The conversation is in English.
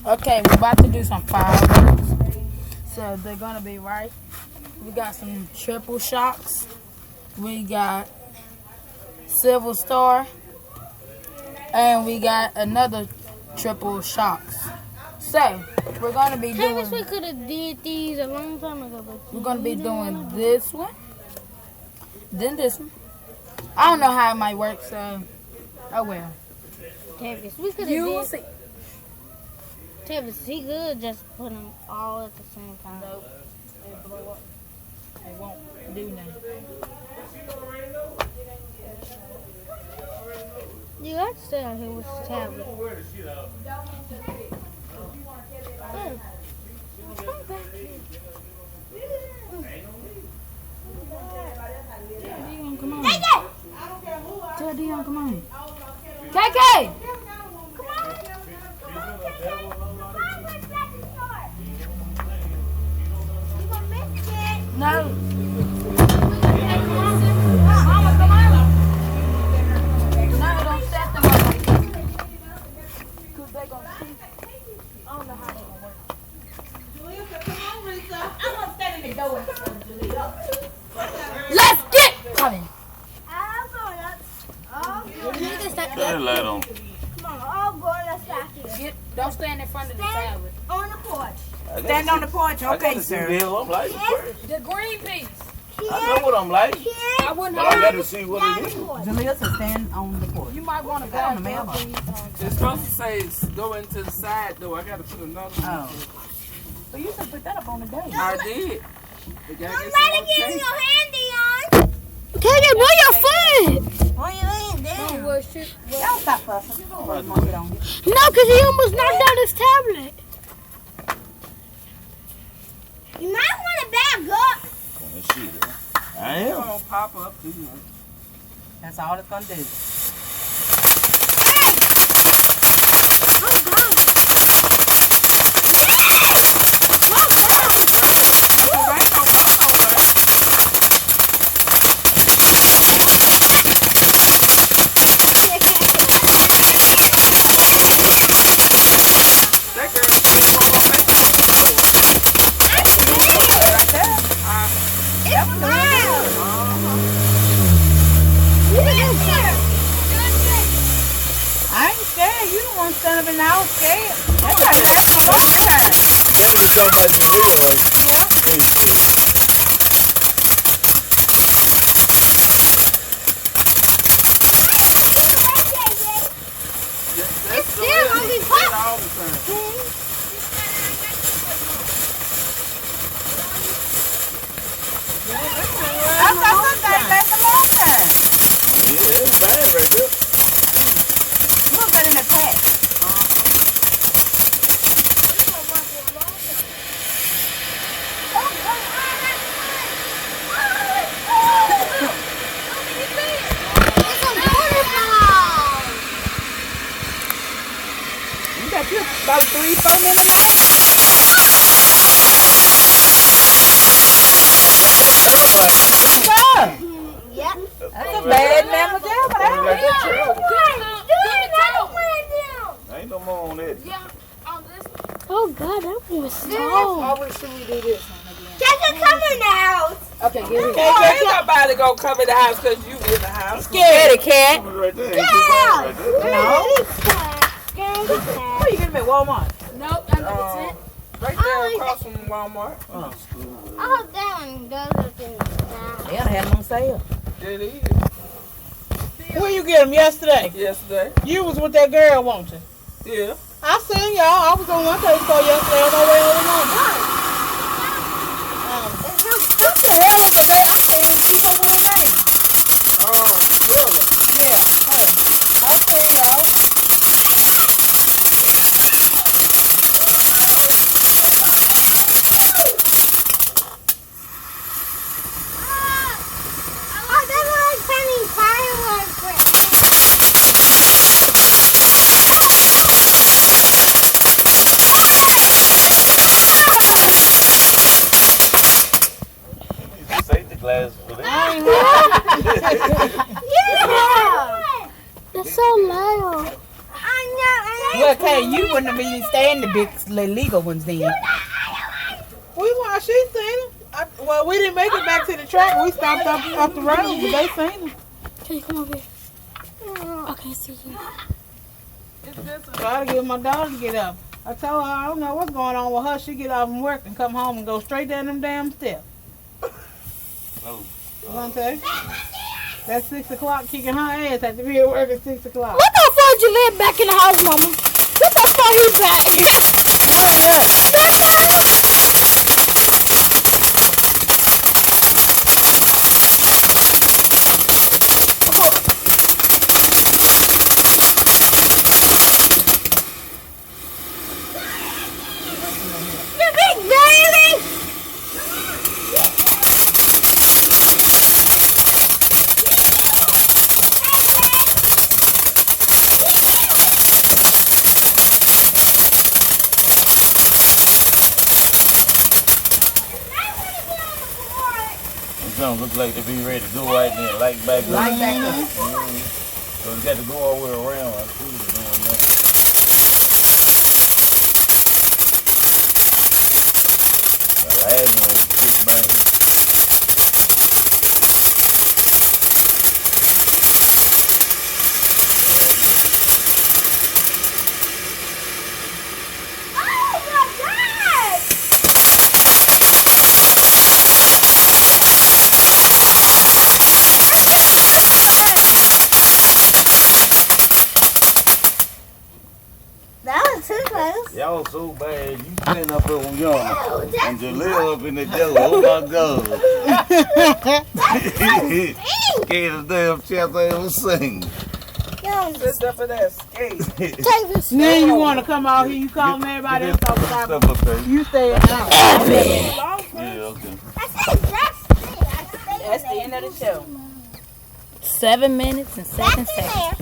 Okay, we're about to do some fireworks. So they're gonna be right. We got some triple shocks. We got Silver Star. And we got another triple shocks. So we're gonna be I wish doing. we could have did these a long time ago, but We're gonna be doing this one, then this one. I don't know how it might work, so oh well. Tavis, we could You will have see. did. Tavis, he could just put them all at the same time. Nope. It blow up. It won't do nothing. You got to stay out here with the tablet. Hey, come back here. Dion, come on. Tell Dion, come on. KK! No. Mama, come on. No, don't set them up. Because they're going to see. I don't know how they're going to work. Julia, come on, Rita. I'm gonna stand in the door. Let's get coming. Turn the light on. Come on, all grown-ups back here. Don't stand in front of the tablet. On the porch. Stand on the porch, I okay, got to see sir. Bill. I'm like, The green piece. I know what I'm like, I wouldn't but I got hold to it. see what it is. Julia said stand on the porch. You might want to Stand on grab the one mailbox. piece. It's supposed to say go into the side door. I got to put another one. Oh. But you should put that up on the day. I did. They gotta I'm get some ready more to give tape. you your handy on. KJ, move your foot! Why you laying down? Y'all stop fussing. You don't want to get on you. No, because he almost knocked out his tablet. You might want to back up. Let's see. I It am. don't pop up too much. That's all it's gonna do. That girl did one more make Right there. That was I ain't scared. You the one standing up in the house scared. That's like having a hard time. That was talking about the real way. It's still gonna be pop. all the time. I thought somebody left a long time. Yeah, it's bad right there. You gonna put in the pack. You got you about 3-4 minutes left. What's up? Yep. That's a bad mammal job, but I Right there, chill. Down. Ain't no more on that. Yeah, on this. Oh, God, that was so. Always should we do this one again? Just come in the house. Okay, get it. Ain't nobody gonna cover the house because you in the house. Scared cat. Right there. Ain't too bad right there. No. Where you get them at Walmart? Nope, under the tent. Right there across from Walmart. I hope that one does things down. They done had them on sale. It is. Where you get them yesterday? Yesterday. You was with that girl, won't you? Yeah. I seen y'all. I was on one place store yesterday on my way home. What the hell is the day? I can't even see her with her name. Really? Yeah. I seen y'all. Oh, that looks like funny fireworks. Safety glasses for that. Yeah! That's so loud. might be staying the big legal ones then. She seen them. Well, we didn't make it back to the track. We stopped off the road, but they seen them. Can you come over here? I can't see you. Try to get my daughter to get up. I told her I don't know what's going on with her. She get off from work and come home and go straight down them damn steps. Oh. You know what I'm saying? That's 6 o'clock kicking her ass at the be at work at 6 o'clock. What the fuck you live back in the house, mama? What the fuck he back? You big baby! It don't look like they be ready to go right there, light back up. Light back up. So we got to go all the way around. I see it doing that. The last one was big bang. Oh my God! That was too close. Y'all so bad. You stand up there on y'all and just lay up in the jello. Oh my God. Scared the damn chapter ever sing. Sit up in that skate. Take this. Then you want to come out here, you calling everybody else off Stuff the up there. You stay out. Yeah, okay. That's the end of the show. 7 minutes and 7 seconds.